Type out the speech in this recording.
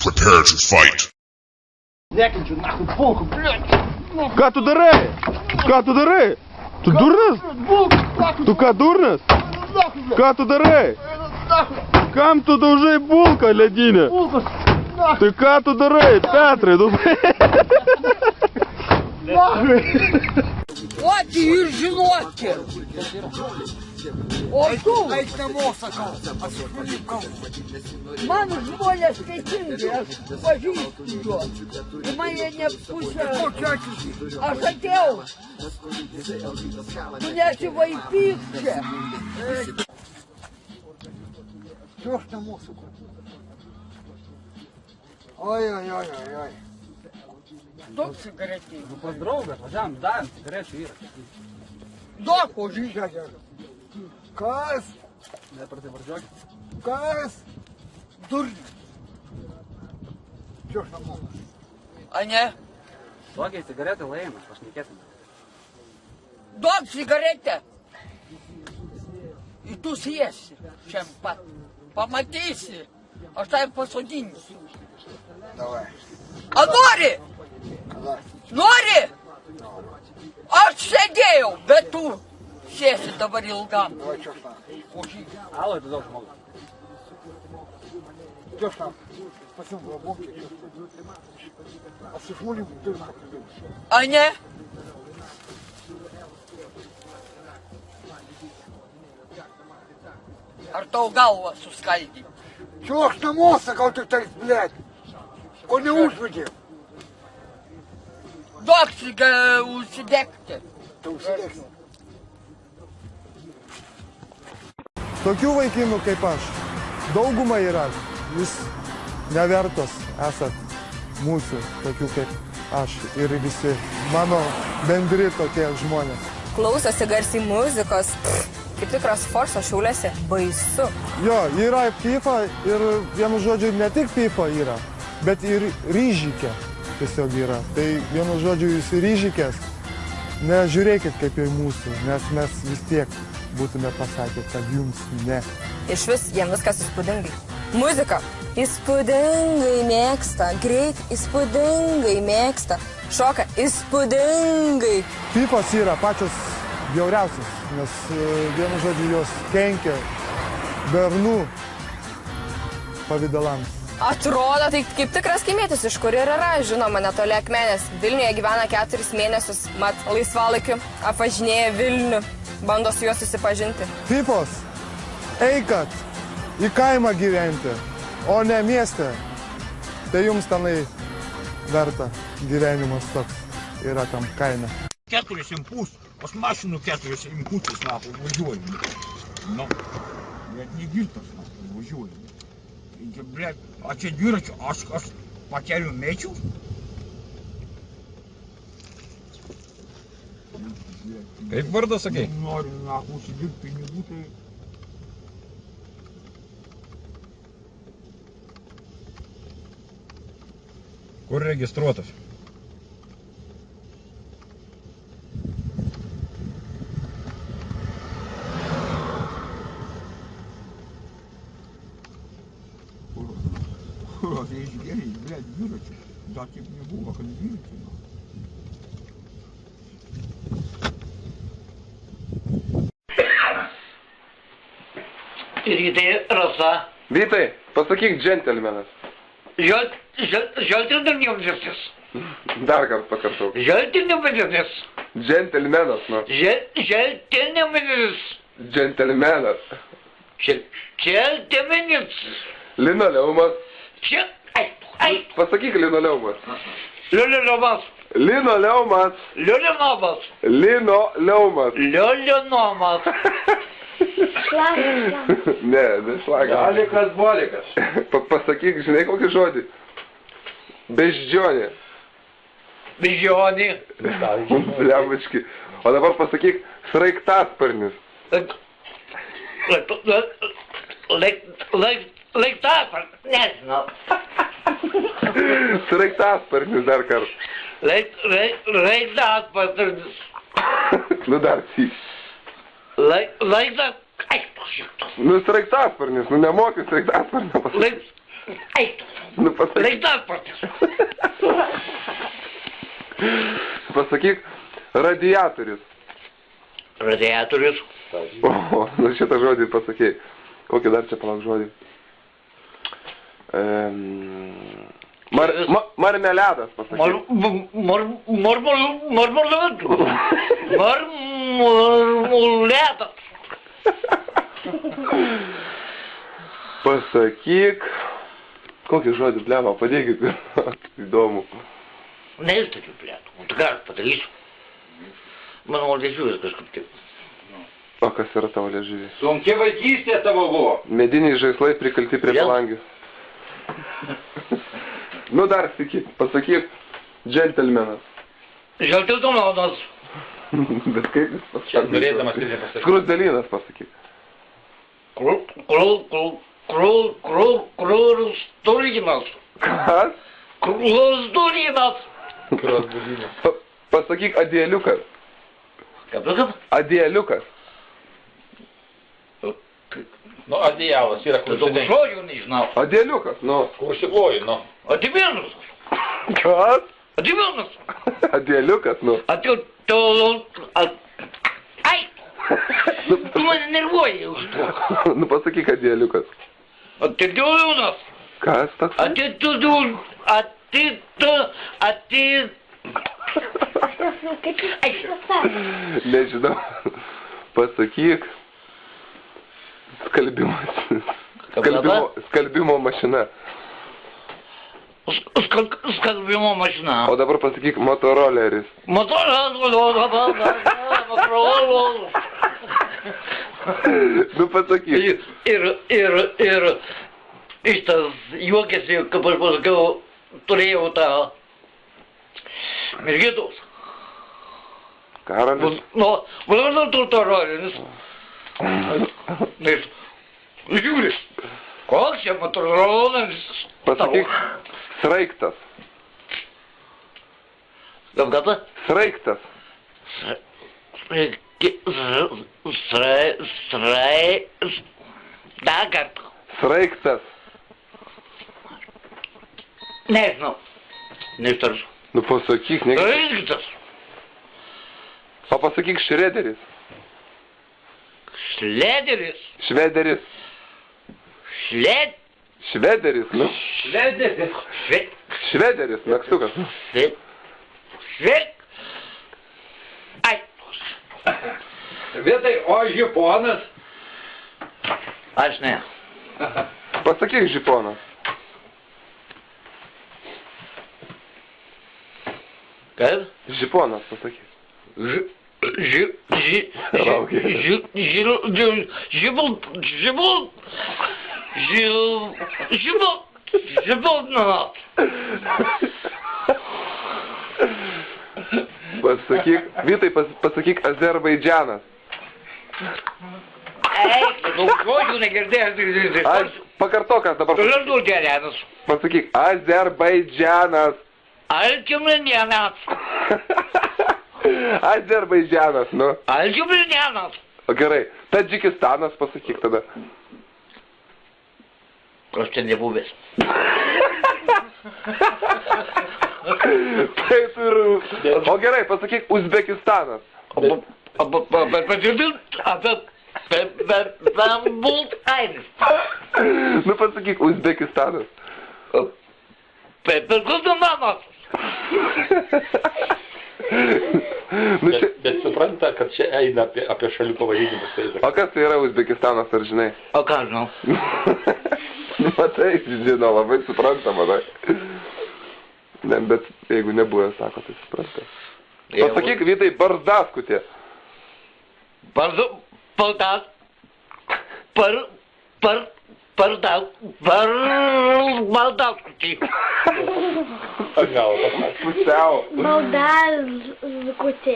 Prepare to fight. Некинчу нахуй булку, блядь! Ką tu darai? Ką tu darai? Tu durnas? Булку, нахуй! Tu ką durnas? Нахуй, блядь! Ką tu darai? Нахуй! Kam tu daužai bulką ledinę? Булку! Нахуй! Tai ką tu darai, Petrai? Нахуй! От і жіноки! Оту! Ейсь на мосака! Маму ж моля скотинки, аж пожить ее. И моя не вкусила. А хотел? Меня чего и пишет. Чё ж на мосаку? Ой-ой-ой-ой-ой! Док сигарети. Ну поздравляю, пожалуйста, да, сигареты, Ира. Док уже. Дядя! Кас! Не противоджок. Кас! Дурь! Чё ж на мосаку? А не? Tokiai cigaretai laimės, pašnekėtume. Док сигареты. И tu съешь, чем помогите. А что я посудинься? Давай! А Нори? Давай! Нори? Аж сидел, да ту. Сесть говорил гам. Давай, чё ж там? Алло, это тоже могут. Чё ж там? Спасибо, бабонки, чё ж там? А сифоли ты нахуй придумал? А не? Артолгал вас ускальди. Чего ж на мосака ты так, блядь? Он не ужвиди! Доксига усидекте. Ты усидишь? Tokių vaikinų kaip aš, dauguma yra, jūs nevertos esat mūsų, tokių kaip aš ir visi mano bendri tokie žmonės. Klausosi garsiai muzikos, kaip tikras forsas Šiauliuose, baisu. Jo, yra pifa ir vienu žodžiu ne tik pifa yra, bet ir ryžikė tiesiog yra. Tai vienu žodžiu jūs ryžikės, nežiūrėkit kaip ir mūsų, nes mes vis tiek būtume pasakę, kad jums ne. Iš vis jiem viskas įspūdingai. Muzika įspūdingai mėgsta, greit įspūdingai mėgsta, šoka įspūdingai. Pifos yra pačios bjauriausios, nes vienu žodžiu jos kenkia bernų pavidalams. Atrodo, tai kaip tikras kaimietis, iš kur ir yra, žinoma, netoli Akmenės. Vilniuje gyvena 4 mėnesius, mat laisvalaikiu apvažinėja Vilnių, bando su juo susipažinti. Pifos, eikat į kaimą gyventi, o ne mieste. Tai jums tenai verta gyvenimas toks yra tam kaime. 40 pus, pas mašinų 40 putis, nahų, važiuoju. Nu, bet negiltas, nahų, važiuoju. Блядь, а čia dviračiu, aš po kelių mečių? Kaip vardą sakei? Noriu, nahų, užsidirbti pinigų, tai... Kur registruotas? Tai išgeriai, blėt, dviračių. Dar taip nebuvo, kad dviračių. Rytai, Rasa. Vytai, pasakyk džentelmenas. Žaltrinam viskas. Dar kartą pakartau. Žaltrinam viskas. Džentelmenas, nu. Žaltrinam viskas. Džentelmenas. Žaltrinam. Linoleumas. Čia, ai. Pasakyk linoleumas. Lioliomas. Linoleumas. Lioliomas. Linoleumas. Lioliomas. Ne, ne šlagas. Bolikas, bolikas. Pasakyk, žinai kokį žodį? Beždžionė. Beždžionė. Blembački. O dabar pasakyk sraigtasparnis. Laiktasparnis, nežinau. Sraigtasparnis dar kartą. Laiktasparnis. Nu dar syk. Laiktasparnis. Nu sraigtasparnis, nu nemoki sraigtasparnio pasakyti. Eik, Nu, pasakyk. reiktas protas. Pasakyk, radiatorius. Radiatorius. O, nu šitą žodį pasakėjai. Kokį dar čia palauk žodį? Marmeledas pasakėjai. Marmuletas. Pasakyk. Kokį žodį, blema, padėkit. Įdomu. Neįstariu, blėt. O tai ką aš padarysiu? Mano liežuvis kažkaip taip. O kas yra tavo liežuvis? Sunki vaikystė tavo buvo. Mediniai žaislai prikalti prie palangių. Nu dar sėki, pasakyk, džentelmenas. Džentelmenas. Bet kaip jis pasakė? Norėdamas tai nepasakyti. Skruzdėlynas pasakyk. Kruzdulinas. Kas? Kruzdulinas. Pasakyk adieliukas. Kaip? Adieliukas. Nu, adijalas yra kur Daug užsidengti. žodžių nežinau. Adieliukas, nu. Kur užsikloji, nu. Adivinus. Kas? Adivinus. Adieliukas, nu. Ai! Tu mane nervuoji už to. Nu pasakyk adieliukas. Atidūnas. Kas toks? Nežinau. Pasakyk. Skalbimo mašina. Skalbimo mašina. O dabar pasakyk motoroleris. Nu pasakyk. Ir šitas juokėsi, kaip aš pasakiau, turėjau tą mergitos. Karolis. Nu, motoroleris. Žiūri, koks čia motoroleris. Pasakyk sraigtas. Gata? Sraigtas. Dar kartą. Sraigtas. Nežinau. Neištarsiu. Nu pasakyk, ne. Sraigtas. O pasakyk šrederis. Šlederis. Švederis. Švederis, nu. Švederis, naksukas. Ai. Vietoj, o žiponas. Aš ne. Pasakyk žiponas. Kaip? Žiponas pasakyk. Pasakyk, Vytai, pasakyk Azerbaidžanas. Eik, daug žodžių negirdėjęs. Pakartokas dabar. Azerbaidžanas. Pasakyk Azerbaidžanas. Azerbaidžanas. Azerbaidžanas, nu. Azerbaidžanas. O gerai, Tadžikistanas pasakyk tada. Aš ten nebuvęs. Tai tur. O gerai, pasakyk Uzbekistanas. Nu pasakyk Uzbekistanas. Nu, čia... Bet supranta, kad čia eina apie šalių pavadinimus. O kas tai yra Uzbekistanas, ar žinai? O ką žinau? Matai, žinau, labai suprantama, matai. Ne, bet jeigu nebuvęs, sako, tai supranta. Pasakyk, Vytai, barzdaskutė. Baldaskutė. Pusiau. Baldaskutė.